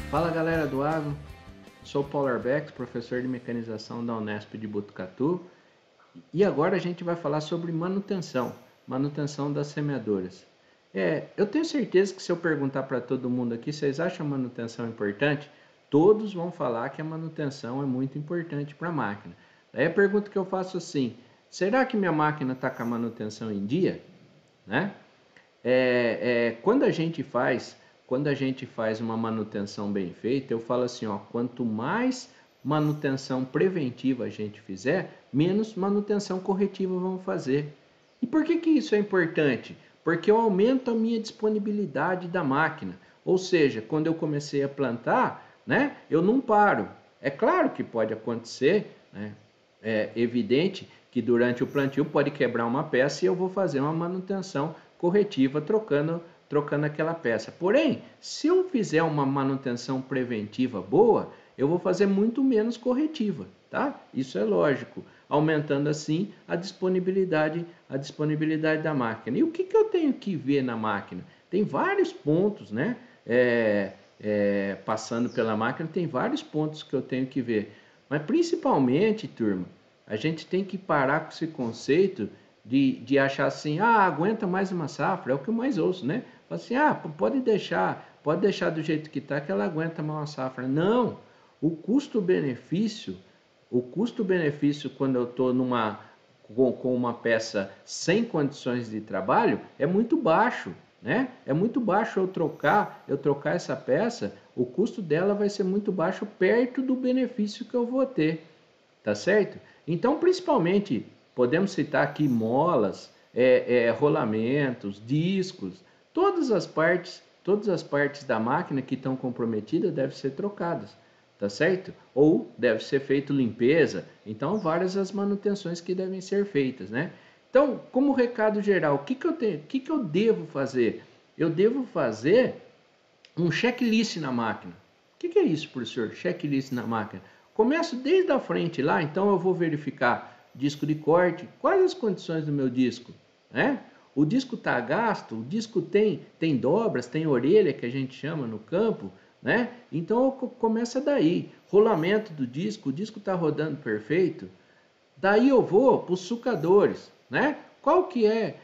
Fala galera do agro, sou Paulo Arbex, professor de mecanização da Unesp de Botucatu, e agora a gente vai falar sobre manutenção das semeadoras. Eu tenho certeza que se eu perguntar para todo mundo aqui, vocês acham a manutenção importante? Todos vão falar que a manutenção é muito importante para a máquina. Daí a pergunta que eu faço assim, será que minha máquina está com a manutenção em dia? Né? Quando a gente faz uma manutenção bem feita, eu falo assim, ó, quanto mais manutenção preventiva a gente fizer, menos manutenção corretiva vamos fazer. E por que isso é importante? Porque eu aumento a minha disponibilidade da máquina. Ou seja, quando eu comecei a plantar, né, eu não paro. É claro que pode acontecer, né, é evidente que durante o plantio pode quebrar uma peça e eu vou fazer uma manutenção corretiva trocando aquela peça. Porém, se eu fizer uma manutenção preventiva boa, eu vou fazer muito menos corretiva, tá? Isso é lógico, aumentando assim a disponibilidade da máquina. E o que eu tenho que ver na máquina? Tem vários pontos, né? Passando pela máquina, tem vários pontos que eu tenho que ver. Mas principalmente, turma, a gente tem que parar com esse conceito de achar assim, aguenta mais uma safra, é o que eu mais ouço, né? Assim, pode deixar do jeito que está que ela aguenta mais uma safra. Não, o custo-benefício quando eu estou com uma peça sem condições de trabalho é muito baixo, né? É muito baixo eu trocar essa peça, o custo dela vai ser muito baixo perto do benefício que eu vou ter, tá certo? Então, principalmente, podemos citar aqui molas, rolamentos, discos, todas as partes da máquina que estão comprometidas devem ser trocadas, tá certo? Ou deve ser feita limpeza, então várias as manutenções que devem ser feitas, né? Então, como recado geral, o que eu devo fazer? Eu devo fazer um checklist na máquina. O que é isso, professor? Checklist na máquina. Começo desde a frente lá, então eu vou verificar disco de corte, quais as condições do meu disco, né? O disco está gasto, o disco tem dobras, tem orelha que a gente chama no campo, né? Então começa daí, rolamento do disco, o disco está rodando perfeito. Daí eu vou para os sucadores, né? Qual que é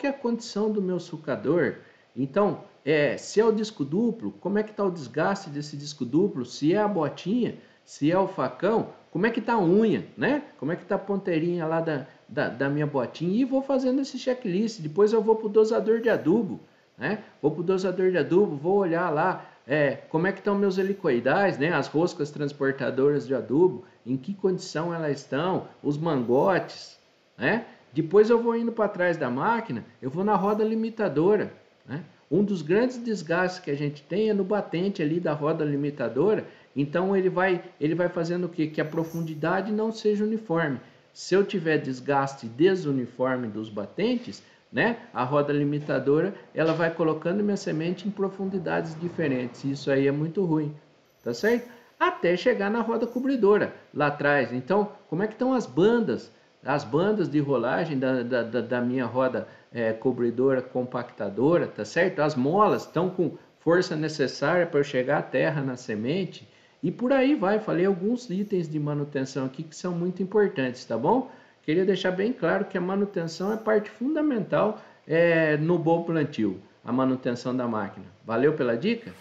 a condição do meu sucador? Então, se é o disco duplo, como é que está o desgaste desse disco duplo? Se é a botinha, se é o facão, como é que está a unha, né? Como é que está a ponteirinha lá da minha botinha? E vou fazendo esse checklist. Depois eu vou para o dosador de adubo, né? Vou para o dosador de adubo, vou olhar lá como é que estão meus helicoidais, né? As roscas transportadoras de adubo, em que condição elas estão, os mangotes, né? Depois eu vou indo para trás da máquina, eu vou na roda limitadora, né? Um dos grandes desgastes que a gente tem é no batente ali da roda limitadora, então ele vai fazendo o quê? Que a profundidade não seja uniforme. Se eu tiver desgaste desuniforme dos batentes, né, a roda limitadora ela vai colocando minha semente em profundidades diferentes. Isso aí é muito ruim, tá certo? Até chegar na roda cobridora lá atrás. Então, como é que estão as bandas? As bandas de rolagem da minha roda cobridora compactadora, tá certo? As molas estão com força necessária para eu chegar à terra na semente. E por aí vai, falei alguns itens de manutenção aqui que são muito importantes, tá bom? Queria deixar bem claro que a manutenção é parte fundamental no bom plantio, a manutenção da máquina. Valeu pela dica?